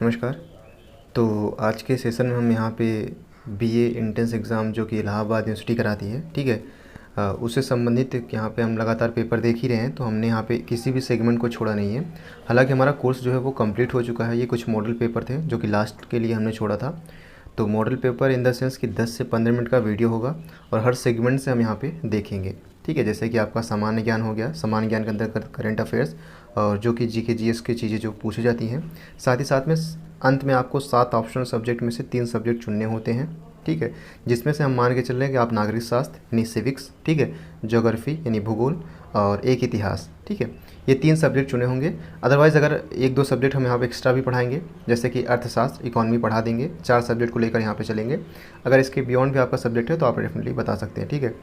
नमस्कार। तो आज के सेशन में हम यहाँ पे बीए एंट्रेंस एग्ज़ाम जो कि इलाहाबाद यूनिवर्सिटी कराती है, ठीक है, उससे संबंधित यहाँ पे हम लगातार पेपर देख ही रहे हैं। तो हमने यहाँ पे किसी भी सेगमेंट को छोड़ा नहीं है। हालांकि हमारा कोर्स जो है वो कंप्लीट हो चुका है। ये कुछ मॉडल पेपर थे जो कि लास्ट के लिए हमने छोड़ा था। तो model paper in the sense कि 10 से 15 मिनट का वीडियो होगा और हर सेगमेंट से हम यहाँ पे देखेंगे, ठीक है। जैसे कि आपका सामान्य ज्ञान हो गया, सामान्य ज्ञान के अंदर करंट अफेयर्स और जो कि जीके जीएस की चीज़ें जो पूछी जाती हैं। साथ ही साथ में अंत में आपको 7 ऑप्शनल सब्जेक्ट में से 3 सब्जेक्ट चुनने होते हैं, ठीक है, जिसमें से हम मान के चल रहे हैं कि आप नागरिक शास्त्र यानी सिविक्स, ठीक है, ज्योग्राफी यानी भूगोल और एक इतिहास, ठीक है, ये 3 सब्जेक्ट चुने होंगे। अदरवाइज़ अगर 1-2 सब्जेक्ट हम यहाँ पे एक्स्ट्रा भी पढ़ाएंगे, जैसे कि अर्थशास्त्र, इकोनॉमी पढ़ा देंगे। 4 सब्जेक्ट को लेकर यहाँ पे चलेंगे। अगर इसके बियॉन्ड भी आपका सब्जेक्ट है तो आप डेफिनेटली बता सकते हैं, ठीक है।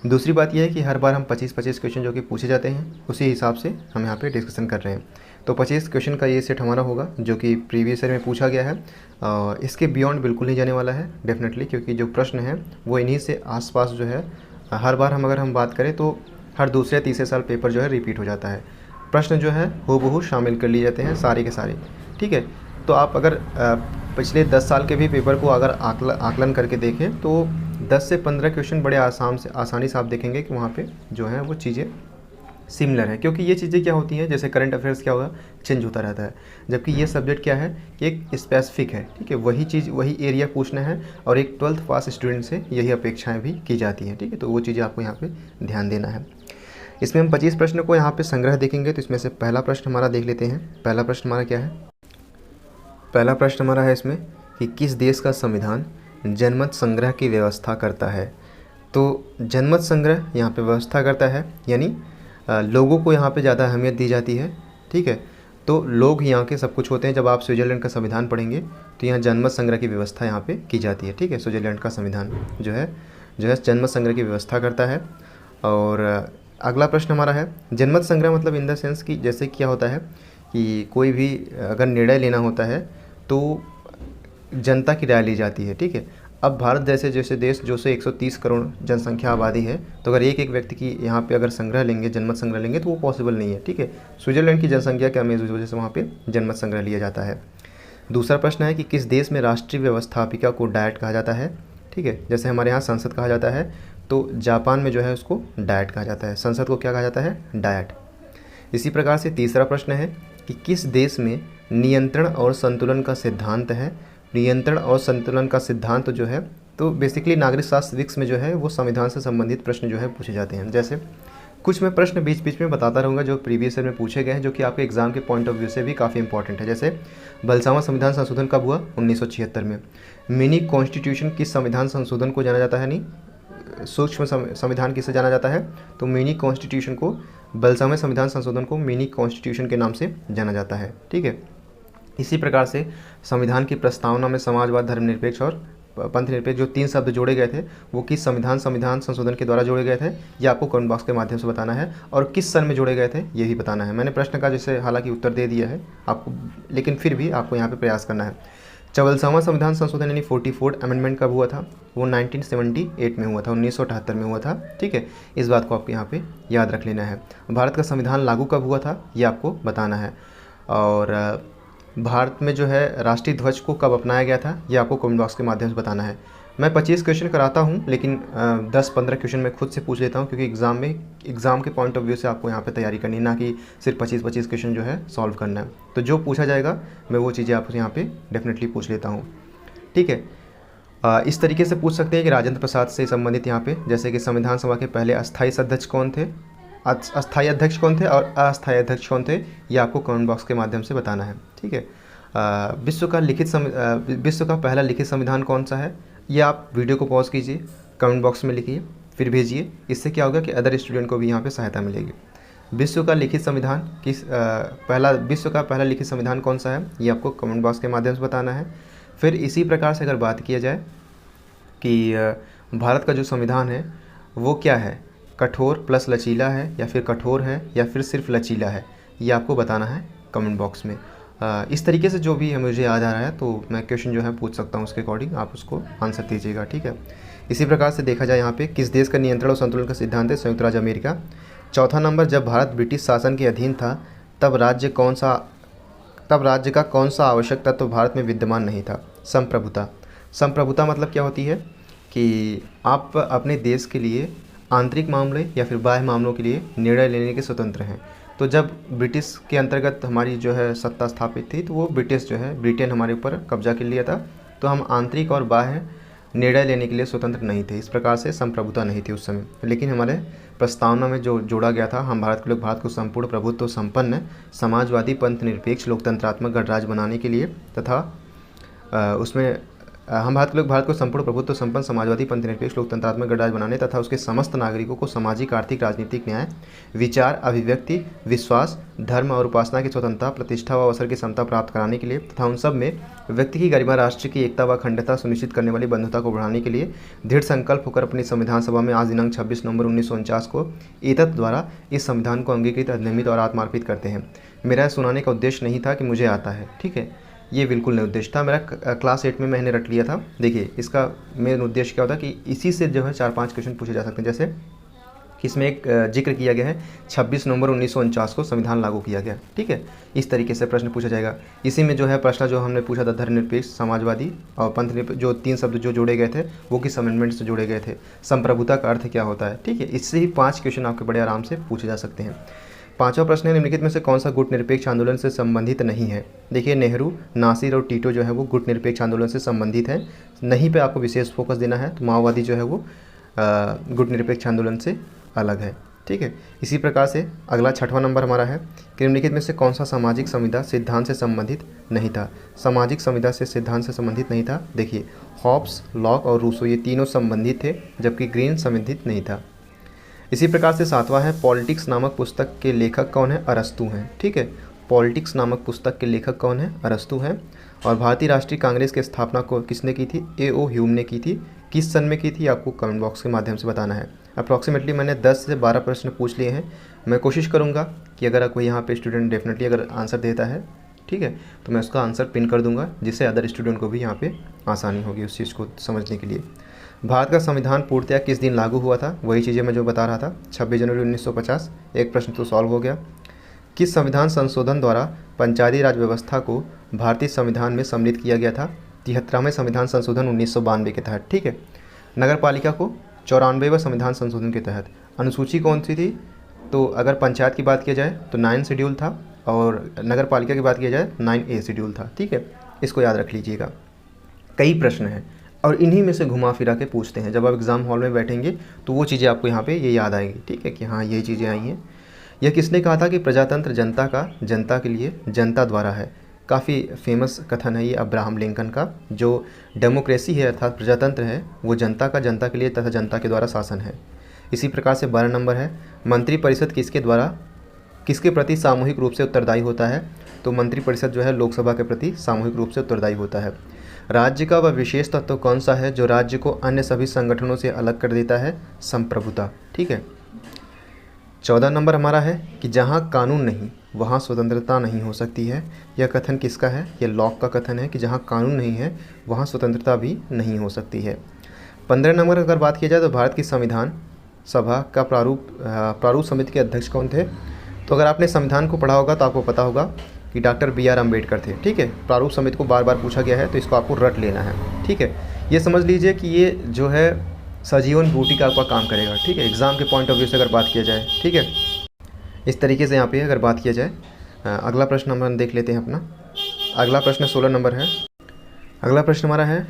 दूसरी बात यह है कि हर बार हम 25-25 क्वेश्चन जो कि पूछे जाते हैं उसी हिसाब से हम यहाँ पे डिस्कशन कर रहे हैं। तो 25 क्वेश्चन का ये सेट हमारा होगा जो कि प्रीवियस ईयर में पूछा गया है। इसके बियॉन्ड बिल्कुल नहीं जाने वाला है डेफिनेटली, क्योंकि जो प्रश्न है वो इन्हीं से आसपास जो है हर बार अगर हम बात करें तो हर दूसरे या तीसरे साल पेपर जो है रिपीट हो जाता है। प्रश्न जो है हूबहू शामिल कर लिए जाते हैं सारे के सारे, ठीक है। तो आप अगर पिछले 10 साल के भी पेपर को अगर आकलन करके देखें तो 10 से 15 क्वेश्चन बड़े आसानी से आप देखेंगे कि वहाँ पे जो है वो चीज़ें सिमिलर है। क्योंकि ये चीज़ें क्या होती हैं, जैसे करंट अफेयर्स क्या होगा, चेंज होता रहता है, जबकि ये सब्जेक्ट क्या है कि एक स्पेसिफिक है, ठीक है। वही चीज़ वही एरिया पूछना है और एक 12th पास स्टूडेंट से यही अपेक्षाएँ भी की जाती हैं, ठीक है। तो वो चीज़ें आपको यहाँ पर ध्यान देना है। इसमें हम 25 प्रश्न को यहाँ पे संग्रह देखेंगे। तो इसमें से पहला प्रश्न हमारा देख लेते हैं। पहला प्रश्न हमारा क्या है? पहला प्रश्न हमारा है इसमें कि किस देश का संविधान जनमत संग्रह की व्यवस्था करता है। तो जनमत संग्रह यहाँ पे व्यवस्था करता है, यानी लोगों को यहाँ पे ज़्यादा अहमियत दी जाती है, ठीक है। तो लोग यहाँ के सब कुछ होते हैं। जब आप स्विट्ज़रलैंड का संविधान पढ़ेंगे तो यहाँ जनमत संग्रह की व्यवस्था यहाँ पे की जाती है, ठीक है। स्विट्ज़रलैंड का संविधान जो है जनमत संग्रह की व्यवस्था करता है। और अगला प्रश्न हमारा है जनमत संग्रह मतलब इन द सेंस कि जैसे क्या होता है कि कोई भी अगर निर्णय लेना होता है तो जनता की राय ली जाती है, ठीक है। अब भारत जैसे देश जो से 130 करोड़ जनसंख्या आबादी है, तो अगर एक व्यक्ति की यहाँ पे अगर संग्रह लेंगे, जनमत संग्रह लेंगे तो वो पॉसिबल नहीं है, ठीक है। स्विट्ज़रलैंड की जनसंख्या कम है, इस वजह से वहाँ पे जनमत संग्रह लिया जाता है। दूसरा प्रश्न है कि किस देश में राष्ट्रीय व्यवस्थापिका को डायट कहा जाता है, ठीक है। जैसे हमारे यहाँ संसद कहा जाता है, तो जापान में जो है उसको डायट कहा जाता है। संसद को क्या कहा जाता है? डायट। इसी प्रकार से तीसरा प्रश्न है कि किस देश में नियंत्रण और संतुलन का सिद्धांत है। नियंत्रण और संतुलन का सिद्धांत जो है, तो बेसिकली नागरिक शास्त्र सिविक्स में जो है वो संविधान से संबंधित प्रश्न जो है पूछे जाते हैं। जैसे कुछ मैं प्रश्न बीच बीच में बताता रहूँगा जो प्रीवियस ईयर में पूछे गए हैं, जो कि आपके एग्जाम के पॉइंट ऑफ व्यू से भी काफ़ी इंपॉर्टेंट है। जैसे बलसावा संविधान संशोधन कब हुआ? 1976 में। मिनी कॉन्स्टिट्यूशन किस संविधान संशोधन को जाना जाता है? नहीं, सूक्ष्म संविधान किसे जाना जाता है? तो मिनी कॉन्स्टिट्यूशन को, बलसावा संविधान संशोधन को मिनी कॉन्स्टिट्यूशन के नाम से जाना जाता है, ठीक है। इसी प्रकार से संविधान की प्रस्तावना में समाजवाद, धर्मनिरपेक्ष और पंथ निरपेक्ष जो 3 शब्द जोड़े गए थे वो किस संविधान संशोधन के द्वारा जोड़े गए थे, ये आपको कमेंट बॉक्स के माध्यम से बताना है। और किस सन में जोड़े गए थे ये भी बताना है। मैंने प्रश्न का जैसे हालांकि उत्तर दे दिया है आपको, लेकिन फिर भी आपको यहाँ पे प्रयास करना है। 44वां संविधान संशोधन यानी 44th अमेंडमेंट कब हुआ था? वो 1978 में हुआ था, 1978 में हुआ था, ठीक है। इस बात को आपको यहाँ पे याद रख लेना है। भारत का संविधान लागू कब हुआ था ये आपको बताना है। और भारत में जो है राष्ट्रीय ध्वज को कब अपनाया गया था ये आपको कमेंट बॉक्स के माध्यम से बताना है। मैं 25 क्वेश्चन कराता हूँ, लेकिन 10-15 क्वेश्चन मैं खुद से पूछ लेता हूँ, क्योंकि एग्ज़ाम के पॉइंट ऑफ व्यू से आपको यहाँ पे तैयारी करनी है, ना कि सिर्फ 25-25 क्वेश्चन जो है सॉल्व करना है। तो जो पूछा जाएगा मैं वो चीज़ें आपसे यहाँ पे डेफिनेटली पूछ लेता हूँ, ठीक है। इस तरीके से पूछ सकते हैं कि राजेंद्र प्रसाद से संबंधित यहाँ पे, जैसे कि संविधान सभा के पहले अस्थायी अध्यक्ष कौन थे, अस्थायी अध्यक्ष कौन थे और अस्थायी अध्यक्ष कौन थे, ये आपको कमेंट बॉक्स के माध्यम से बताना है, ठीक है। विश्व का पहला लिखित संविधान कौन सा है, ये आप वीडियो को पॉज कीजिए, कमेंट बॉक्स में लिखिए, फिर भेजिए। इससे क्या होगा कि अदर स्टूडेंट को भी यहाँ पे सहायता मिलेगी। विश्व का पहला लिखित संविधान कौन सा है, ये आपको कमेंट बॉक्स के माध्यम से बताना है। फिर इसी प्रकार से अगर बात किया जाए कि भारत का जो संविधान है वो क्या है, कठोर प्लस लचीला है या फिर कठोर है या फिर सिर्फ लचीला है, ये आपको बताना है कमेंट बॉक्स में। इस तरीके से जो भी है मुझे याद आ रहा है तो मैं क्वेश्चन जो है पूछ सकता हूँ, उसके अकॉर्डिंग आप उसको आंसर दीजिएगा, ठीक है। इसी प्रकार से देखा जाए यहाँ पे किस देश का नियंत्रण और संतुलन का सिद्धांत है? संयुक्त राज्य अमेरिका। चौथा नंबर, जब भारत ब्रिटिश शासन के अधीन था तब राज्य कौन सा तब राज्य का कौन सा आवश्यक तत्व भारत में विद्यमान नहीं था? संप्रभुता। संप्रभुता मतलब क्या होती है कि आप अपने देश के लिए आंतरिक मामले या फिर बाह्य मामलों के लिए निर्णय लेने के स्वतंत्र हैं। तो जब ब्रिटिश के अंतर्गत हमारी जो है सत्ता स्थापित थी, तो वो ब्रिटिश जो है ब्रिटेन हमारे ऊपर कब्जा कर लिया था, तो हम आंतरिक और बाह्य निर्णय लेने के लिए स्वतंत्र नहीं थे। इस प्रकार से संप्रभुता नहीं थी उस समय। लेकिन हमारे प्रस्तावना में जो जोड़ा गया था, हम भारत के लोग भारत को संपूर्ण प्रभुत्व संपन्न समाजवादी पंथ निरपेक्ष लोकतंत्रात्मक गणराज्य बनाने के लिए तथा उसमें हम भारत के लोग भारत को संपूर्ण प्रभुत्व संपन्न समाजवादी पंथ निरपेक्ष लोकतंत्रात्मक गणराज्य बनाने तथा उसके समस्त नागरिकों को सामाजिक आर्थिक राजनीतिक न्याय विचार अभिव्यक्ति विश्वास धर्म और उपासना की स्वतंत्रता प्रतिष्ठा व अवसर की समता प्राप्त कराने के लिए तथा उन सब में व्यक्ति की गरिमा राष्ट्र की एकता व अखंडता सुनिश्चित करने वाली बंधुता को बढ़ाने के लिए दृढ़ संकल्प होकर अपनी संविधान सभा में आज दिनांक 26 नवंबर 1949 को एतत् द्वारा इस संविधान को अंगीकृत अधिनियमित और आत्मार्पित करते हैं। मेरा सुनाने का उद्देश्य नहीं था कि मुझे आता है, ठीक है, ये बिल्कुल नहीं उद्देश्य था मेरा। क्लास 8 में मैंने रट लिया था। देखिए इसका मेन उद्देश्य क्या होता है कि इसी से जो है 4-5 क्वेश्चन पूछे जा सकते हैं। जैसे कि इसमें एक जिक्र किया गया है 26 नवंबर 1949 को संविधान लागू किया गया, ठीक है, इस तरीके से प्रश्न पूछा जाएगा। इसी में जो है प्रश्न जो हमने पूछा था धर्मनिरपेक्ष समाजवादी और पंथ निरपेक्ष, जो 3 शब्द जो जोड़े गए थे वो किस अमेंडमेंट से जोड़े गए थे, संप्रभुता का अर्थ क्या होता है, ठीक है। इससे ही 5 क्वेश्चन आपके बड़े आराम से पूछे जा सकते हैं। 5वां प्रश्न है निम्नलिखित में से कौन सा गुट निरपेक्ष आंदोलन से संबंधित नहीं है? देखिए नेहरू नासिर और टीटो जो है वो गुट निरपेक्ष आंदोलन से संबंधित है। नहीं पे आपको विशेष फोकस देना है। तो माओवादी जो है वो गुट निरपेक्ष आंदोलन से अलग है, ठीक है। इसी प्रकार से अगला 6वां नंबर हमारा है कि निम्नलिखित में से कौन सा सामाजिक संविदा सिद्धांत से संबंधित नहीं था? सामाजिक संविदा से सिद्धांत से संबंधित नहीं था। देखिए हॉब्स लॉक और रूसो ये तीनों संबंधित थे, जबकि ग्रीन संबंधित नहीं था। इसी प्रकार से 7वां है पॉलिटिक्स नामक पुस्तक के लेखक कौन है? अरस्तू हैं, ठीक है। पॉलिटिक्स नामक पुस्तक के लेखक कौन है? अरस्तू हैं। और भारतीय राष्ट्रीय कांग्रेस की स्थापना को किसने की थी? A.O. ह्यूम ने की थी। किस सन में की थी आपको कमेंट बॉक्स के माध्यम से बताना है। अप्रॉक्सीमेटली मैंने 10 से 12 प्रश्न पूछ लिए हैं। मैं कोशिश करूँगा कि अगर कोई यहाँ पे स्टूडेंट डेफिनेटली अगर आंसर देता है, ठीक है, तो मैं उसका आंसर पिन कर दूंगा, जिससे अदर स्टूडेंट को भी यहाँ पे आसानी होगी उस चीज़ को समझने के लिए। भारत का संविधान पूर्णतया किस दिन लागू हुआ था? वही चीज़ें मैं जो बता रहा था, 26 जनवरी 1950। एक प्रश्न तो सॉल्व हो गया। किस संविधान संशोधन द्वारा पंचायती राज व्यवस्था को भारतीय संविधान में सम्मिलित किया गया था? 73वें संविधान संशोधन 1992 के तहत, ठीक है। नगर पालिका को 94वें संविधान संशोधन के तहत। अनुसूची कौन सी थी? तो अगर पंचायत की बात किया जाए तो 9 शेड्यूल था, और नगर पालिका की बात किया जाए 9A शेड्यूल था, ठीक है। इसको याद रख लीजिएगा। कई प्रश्न हैं और इन्हीं में से घुमा फिरा के पूछते हैं। जब आप एग्ज़ाम हॉल में बैठेंगे तो वो चीज़ें आपको यहाँ पे ये याद आएंगी, ठीक है, कि हाँ ये चीज़ें आई हैं। यह किसने कहा था कि प्रजातंत्र जनता का जनता के लिए जनता द्वारा है? काफ़ी फेमस कथन है ये अब्राहम लिंकन का। जो डेमोक्रेसी है अर्थात प्रजातंत्र है वो जनता का जनता के लिए तथा जनता के द्वारा शासन है। इसी प्रकार से 12 नंबर है मंत्रिपरिषद किसके द्वारा किसके प्रति सामूहिक रूप से उत्तरदायी होता है? तो मंत्रिपरिषद जो है लोकसभा के प्रति सामूहिक रूप से उत्तरदायी होता है। राज्य का वह विशेष तत्व कौन सा है जो राज्य को अन्य सभी संगठनों से अलग कर देता है? संप्रभुता, ठीक है। 14 नंबर हमारा है कि जहाँ कानून नहीं वहाँ स्वतंत्रता नहीं हो सकती है। यह कथन किसका है? यह लॉक का कथन है कि जहाँ कानून नहीं है वहाँ स्वतंत्रता भी नहीं हो सकती है। 15 नंबर अगर बात की जाए तो भारत की संविधान सभा का प्रारूप समिति के अध्यक्ष कौन थे? तो अगर आपने संविधान को पढ़ा होगा तो आपको पता होगा कि डॉक्टर B.R. अम्बेडकर थे, ठीक है। प्रारूप समिति को बार बार पूछा गया है तो इसको आपको रट लेना है, ठीक है। ये समझ लीजिए कि ये जो है सजीवन बूटी का आपका काम करेगा, ठीक है, एग्ज़ाम के पॉइंट ऑफ व्यू से अगर बात किया जाए, ठीक है। इस तरीके से यहाँ पे अगर बात किया जाए। अगला प्रश्न हम देख लेते हैं अपना। अगला प्रश्न 16 नंबर है। अगला प्रश्न हमारा है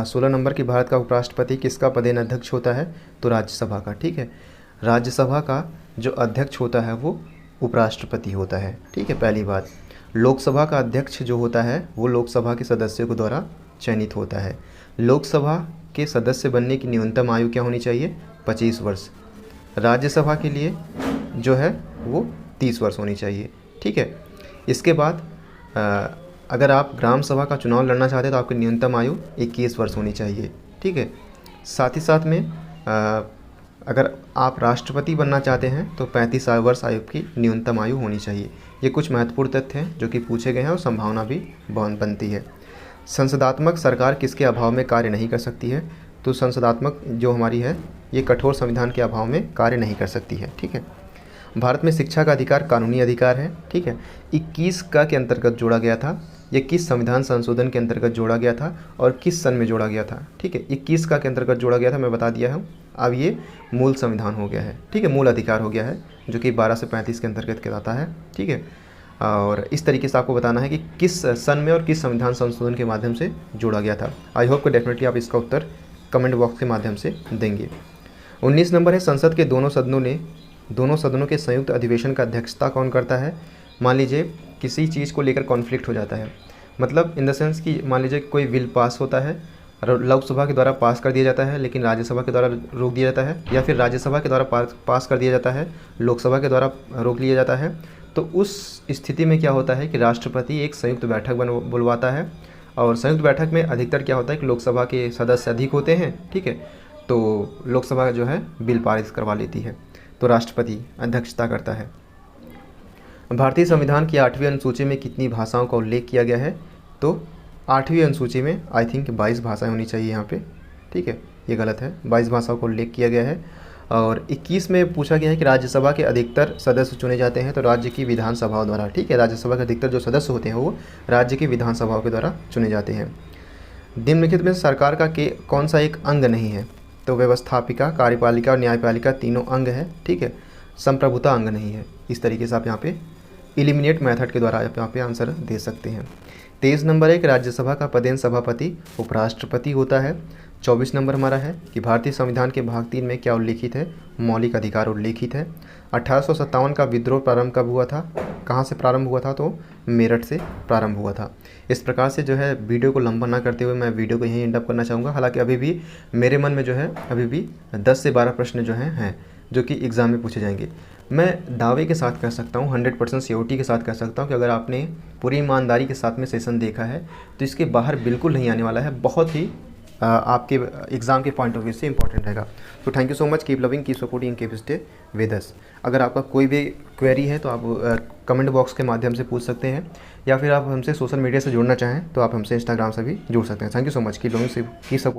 16 नंबर की भारत का उपराष्ट्रपति किसका पदेन अध्यक्ष होता है? तो राज्यसभा का, ठीक है। राज्यसभा का जो अध्यक्ष होता है वो उपराष्ट्रपति होता है, ठीक है, पहली बात। लोकसभा का अध्यक्ष जो होता है वो लोकसभा के सदस्यों के द्वारा चयनित होता है। लोकसभा के सदस्य बनने की न्यूनतम आयु क्या होनी चाहिए? 25 वर्ष। राज्यसभा के लिए जो है वो 30 वर्ष होनी चाहिए, ठीक है। इसके बाद अगर आप ग्राम सभा का चुनाव लड़ना चाहते हैं तो आपकी न्यूनतम आयु 21 वर्ष होनी चाहिए, ठीक है। साथ ही साथ में अगर आप राष्ट्रपति बनना चाहते हैं तो 35 वर्ष आयु की न्यूनतम आयु होनी चाहिए। ये कुछ महत्वपूर्ण तथ्य हैं जो कि पूछे गए हैं और संभावना भी बनती है। संसदात्मक सरकार किसके अभाव में कार्य नहीं कर सकती है? तो संसदात्मक जो हमारी है ये कठोर संविधान के अभाव में कार्य नहीं कर सकती है, ठीक है। भारत में शिक्षा का अधिकार कानूनी अधिकार है, ठीक है। 21 का के अंतर्गत जोड़ा गया था, ये किस संविधान संशोधन के अंतर्गत जोड़ा गया था और किस सन में जोड़ा गया था, ठीक है। 21 का के अंतर्गत जोड़ा गया था, मैं बता दिया हूँ। अब ये मूल संविधान हो गया है, ठीक है, मूल अधिकार हो गया है, जो कि 12 से 35 के अंतर्गत कहलाता है, ठीक है। और इस तरीके से आपको बताना है कि किस सन में और किस संविधान संशोधन के माध्यम से जोड़ा गया था। आई होप कि डेफिनेटली आप इसका उत्तर कमेंट बॉक्स के माध्यम से देंगे। 19 नंबर है, संसद के दोनों सदनों के संयुक्त अधिवेशन का अध्यक्षता कौन करता है। मान लीजिए किसी चीज़ को लेकर कॉन्फ्लिक्ट हो जाता है, मतलब इन द सेंस कि मान लीजिए कोई बिल पास होता है और लोकसभा के द्वारा पास कर दिया जाता है लेकिन राज्यसभा के द्वारा रोक दिया जाता है, या फिर राज्यसभा के द्वारा पास कर दिया जाता है, लोकसभा के द्वारा रोक लिया जाता है। तो उस स्थिति में क्या होता है कि राष्ट्रपति एक संयुक्त बैठक बुलवाता है, और संयुक्त बैठक में अधिकतर क्या होता है कि लोकसभा के सदस्य अधिक होते हैं, ठीक है। तो लोकसभा जो है बिल पारित करवा लेती है, तो राष्ट्रपति अध्यक्षता करता है। भारतीय संविधान की 8वीं अनुसूची में कितनी भाषाओं का उल्लेख किया गया है। तो 8वीं अनुसूची में आई थिंक 22 भाषाएं होनी चाहिए यहाँ पे, ठीक है, ये गलत है, 22 भाषाओं का उल्लेख किया गया है। और 21 में पूछा गया है कि राज्यसभा के अधिकतर सदस्य चुने जाते हैं तो राज्य की विधानसभाओं द्वारा, ठीक है, राज्यसभा के अधिकतर जो सदस्य होते हैं वो राज्य की विधानसभाओं के द्वारा चुने जाते हैं। निम्नलिखित में सरकार का कौन सा एक अंग नहीं है। तो व्यवस्थापिका, कार्यपालिका और न्यायपालिका तीनों अंग है, ठीक है, संप्रभुता अंग नहीं है। इस तरीके से आप यहाँ पे एलिमिनेट मेथड के द्वारा आप यहाँ पे आंसर दे सकते हैं। 23 नंबर है कि राज्यसभा का पदेन सभापति उपराष्ट्रपति होता है। 24 नंबर हमारा है कि भारतीय संविधान के भाग 3 में क्या उल्लेखित है, मौलिक अधिकार उल्लेखित है। 1857 का विद्रोह प्रारंभ कब हुआ था, कहाँ से प्रारंभ हुआ था, तो मेरठ से प्रारंभ हुआ था। इस प्रकार से जो है वीडियो को लंबा ना करते हुए मैं वीडियो को यहीं एंड अप करना चाहूँगा। हालांकि अभी भी मेरे मन में जो है अभी भी 10 से 12 प्रश्न जो हैं जो कि एग्ज़ाम में पूछे जाएंगे। मैं दावे के साथ कह सकता हूँ, 100% श्योरिटी के साथ कह सकता हूँ कि अगर आपने पूरी ईमानदारी के साथ में सेशन देखा है तो इसके बाहर बिल्कुल नहीं आने वाला है, बहुत ही आपके एग्ज़ाम के पॉइंट ऑफ व्यू से इंपॉर्टेंट रहेगा। तो thank you so much, keep loving, keep supporting, keep stay with us. अगर आपका कोई भी क्वेरी है तो आप कमेंट बॉक्स के माध्यम से पूछ सकते हैं, या फिर आप हमसे सोशल मीडिया से जुड़ना चाहें तो आप हमसे इंस्टाग्राम से भी जुड़ सकते हैं। Thank you so much, keep loving, keep supporting.